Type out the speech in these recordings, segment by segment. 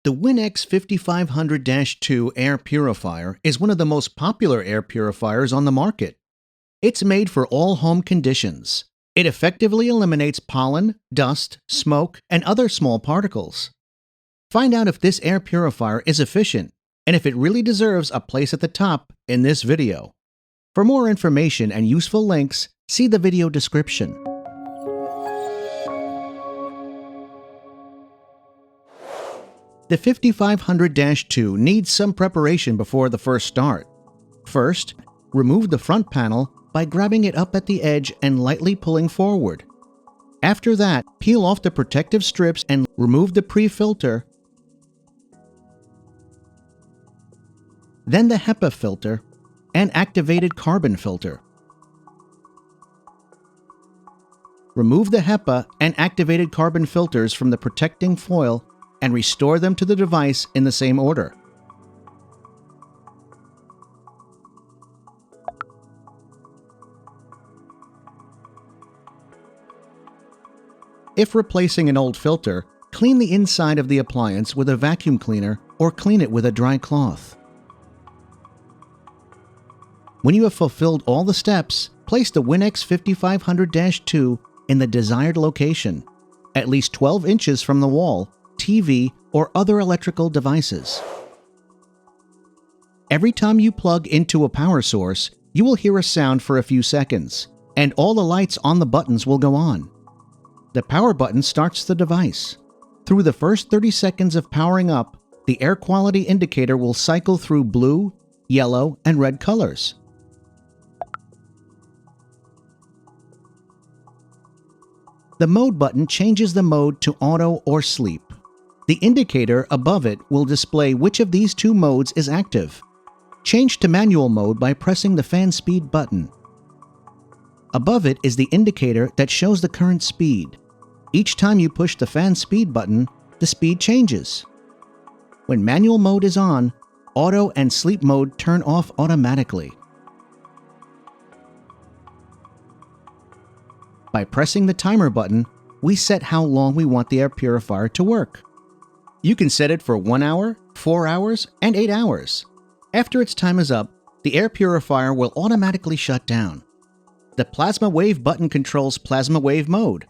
The Winix 5500-2 air purifier is one of the most popular air purifiers on the market. It's made for all home conditions. It effectively eliminates pollen, dust, smoke, and other small particles. Find out if this air purifier is efficient and if it really deserves a place at the top in this video. For more information and useful links, see the video description. The 5500-2 needs some preparation before the first start. First, remove the front panel by grabbing it up at the edge and lightly pulling forward. After that, peel off the protective strips and remove the pre-filter, then the HEPA filter and activated carbon filter. Remove the HEPA and activated carbon filters from the protecting foil and restore them to the device in the same order. If replacing an old filter, clean the inside of the appliance with a vacuum cleaner or clean it with a dry cloth. When you have fulfilled all the steps, place the Winix 5500-2 in the desired location, at least 12 inches from the wall, TV, or other electrical devices. Every time you plug into a power source, you will hear a sound for a few seconds, and all the lights on the buttons will go on. The power button starts the device. Through the first 30 seconds of powering up, the air quality indicator will cycle through blue, yellow, and red colors. The mode button changes the mode to auto or sleep. The indicator above it will display which of these two modes is active. Change to manual mode by pressing the fan speed button. Above it is the indicator that shows the current speed. Each time you push the fan speed button, the speed changes. When manual mode is on, auto and sleep mode turn off automatically. By pressing the timer button, we set how long we want the air purifier to work. You can set it for 1 hour, 4 hours, and 8 hours. After its time is up, the air purifier will automatically shut down. The plasma wave button controls plasma wave mode.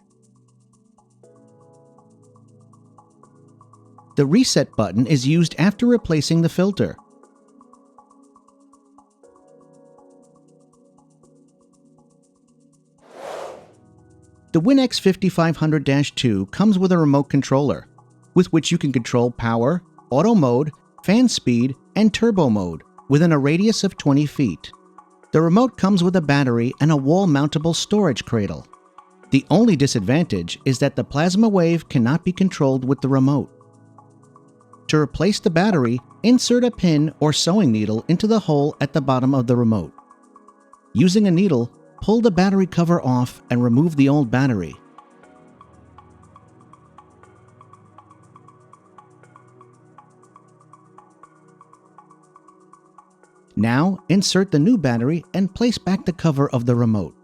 The reset button is used after replacing the filter. The Winix 5500-2 comes with a remote controller, with which you can control power, auto mode, fan speed, and turbo mode within a radius of 20 feet. The remote comes with a battery and a wall-mountable storage cradle. The only disadvantage is that the plasma wave cannot be controlled with the remote. To replace the battery, insert a pin or sewing needle into the hole at the bottom of the remote. Using a needle, pull the battery cover off and remove the old battery. Now, insert the new battery and place back the cover of the remote.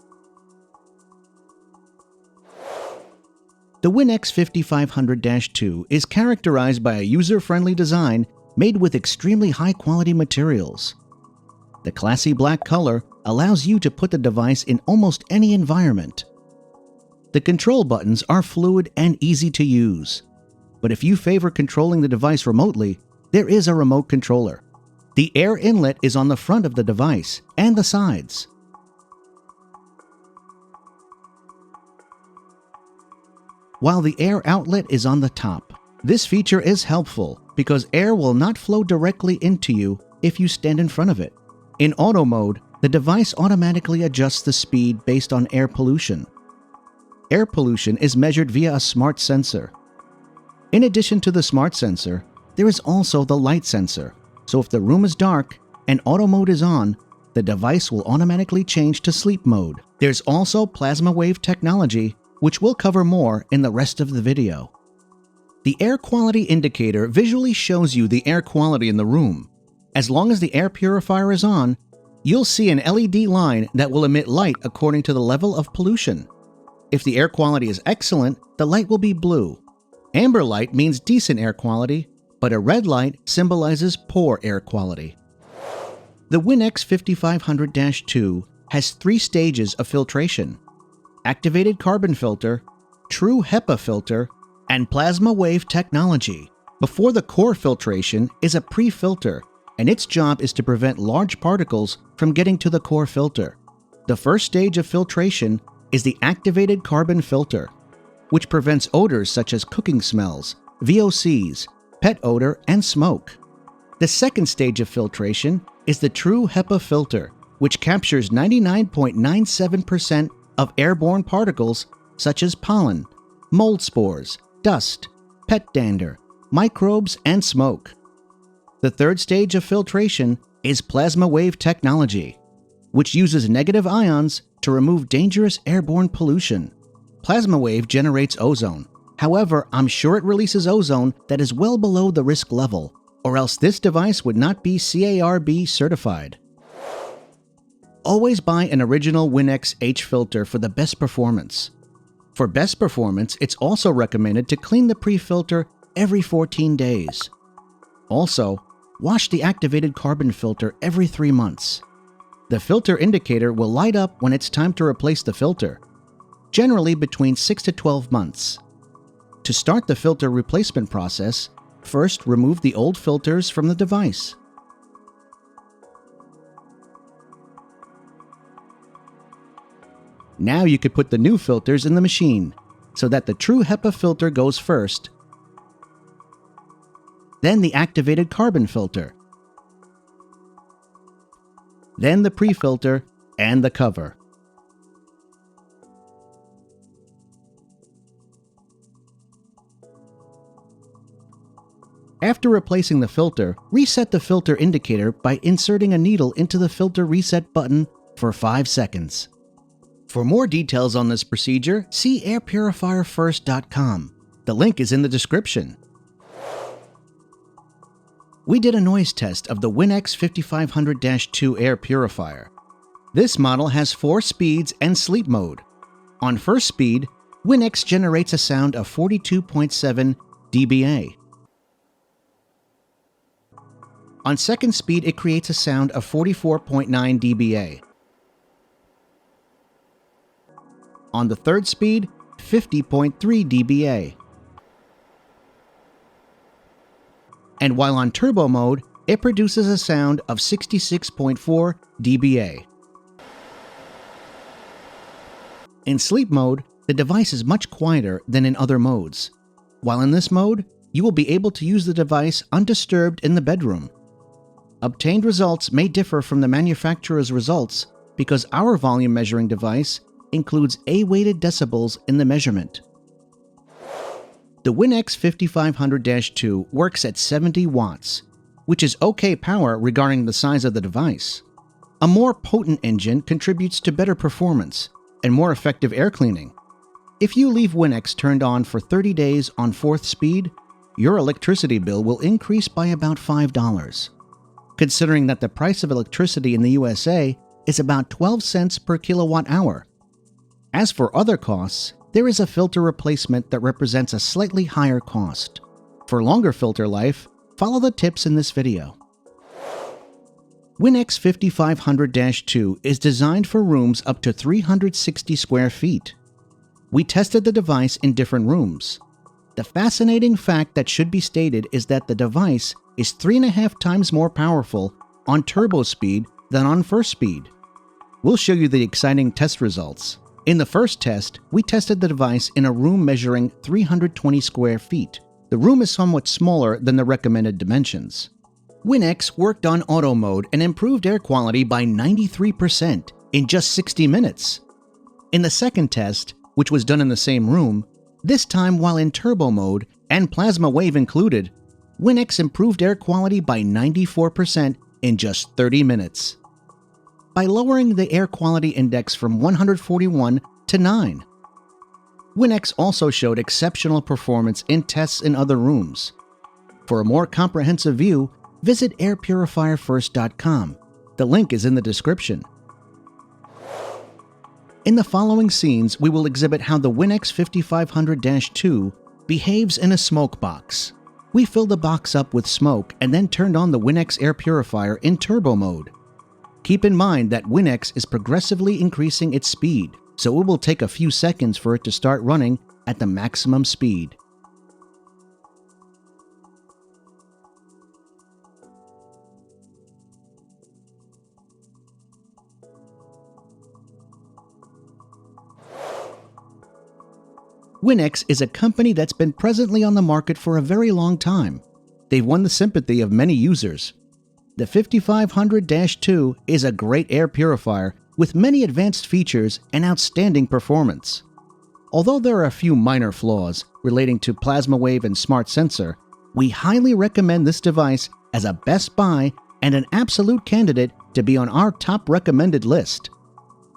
The Winix 5500-2 is characterized by a user-friendly design made with extremely high-quality materials. The classy black color allows you to put the device in almost any environment. The control buttons are fluid and easy to use. But if you favor controlling the device remotely, there is a remote controller. The air inlet is on the front of the device and the sides. While the air outlet is on the top. This feature is helpful because air will not flow directly into you if you stand in front of it. In auto mode, the device automatically adjusts the speed based on air pollution. Air pollution is measured via a smart sensor. In addition to the smart sensor, there is also the light sensor. So if the room is dark and auto mode is on, the device will automatically change to sleep mode. There's also plasma wave technology, which we'll cover more in the rest of the video. The air quality indicator visually shows you the air quality in the room. As long as the air purifier is on, you'll see an LED line that will emit light according to the level of pollution. If the air quality is excellent, the light will be blue. Amber light means decent air quality, but a red light symbolizes poor air quality. The Winix 5500-2 has 3 stages of filtration: activated carbon filter, true HEPA filter, and plasma wave technology. Before the core filtration is a pre-filter, and its job is to prevent large particles from getting to the core filter. The first stage of filtration is the activated carbon filter, which prevents odors such as cooking smells, VOCs, pet odor, and smoke. The second stage of filtration is the true HEPA filter, which captures 99.97% of airborne particles such as pollen, mold spores, dust, pet dander, microbes, and smoke. The third stage of filtration is plasma wave technology, which uses negative ions to remove dangerous airborne pollution. Plasma wave generates ozone. However, I'm sure it releases ozone that is well below the risk level, or else this device would not be CARB certified. Always buy an original Winix H filter for the best performance. For best performance, it's also recommended to clean the pre-filter every 14 days. Also, wash the activated carbon filter every 3 months. The filter indicator will light up when it's time to replace the filter, generally between 6 to 12 months. To start the filter replacement process, first remove the old filters from the device. Now you could put the new filters in the machine, so that the true HEPA filter goes first, then the activated carbon filter, then the pre-filter and the cover. After replacing the filter, reset the filter indicator by inserting a needle into the filter reset button for 5 seconds. For more details on this procedure, see airpurifierfirst.com. The link is in the description. We did a noise test of the Winix 5500-2 air purifier. This model has 4 speeds and sleep mode. On first speed, Winix generates a sound of 42.7 dBA. On second speed, it creates a sound of 44.9 dBA. On the third speed, 50.3 dBA. And while on turbo mode, it produces a sound of 66.4 dBA. In sleep mode, the device is much quieter than in other modes. While in this mode, you will be able to use the device undisturbed in the bedroom. Obtained results may differ from the manufacturer's results because our volume measuring device includes A-weighted decibels in the measurement. The Winix 5500-2 works at 70 watts, which is okay power regarding the size of the device. A more potent engine contributes to better performance and more effective air cleaning. If you leave Winix turned on for 30 days on 4th speed, your electricity bill will increase by about $5. Considering that the price of electricity in the USA is about 12 cents per kilowatt hour. As for other costs, there is a filter replacement that represents a slightly higher cost. For longer filter life, follow the tips in this video. Winix 5500-2 is designed for rooms up to 360 square feet. We tested the device in different rooms. The fascinating fact that should be stated is that the device is 3.5 times more powerful on turbo speed than on first speed. We'll show you the exciting test results. In the first test, we tested the device in a room measuring 320 square feet. The room is somewhat smaller than the recommended dimensions. Winix worked on auto mode and improved air quality by 93% in just 60 minutes. In the second test, which was done in the same room, this time while in turbo mode and plasma wave included, Winix improved air quality by 94% in just 30 minutes. By lowering the air quality index from 141 to 9. Winix also showed exceptional performance in tests in other rooms. For a more comprehensive view, visit airpurifierfirst.com. The link is in the description. In the following scenes, we will exhibit how the Winix 5500-2 behaves in a smoke box. We filled the box up with smoke and then turned on the Winix air purifier in turbo mode. Keep in mind that Winix is progressively increasing its speed, so it will take a few seconds for it to start running at the maximum speed. Winix is a company that's been presently on the market for a very long time. They've won the sympathy of many users. The 5500-2 is a great air purifier with many advanced features and outstanding performance. Although there are a few minor flaws relating to plasma wave and smart sensor, we highly recommend this device as a best buy and an absolute candidate to be on our top recommended list.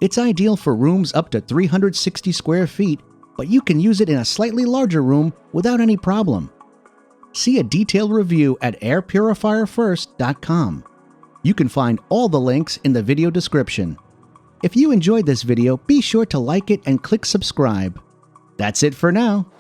It's ideal for rooms up to 360 square feet, but you can use it in a slightly larger room without any problem. See a detailed review at airpurifierfirst.com. You can find all the links in the video description. If you enjoyed this video, be sure to like it and click subscribe. That's it for now.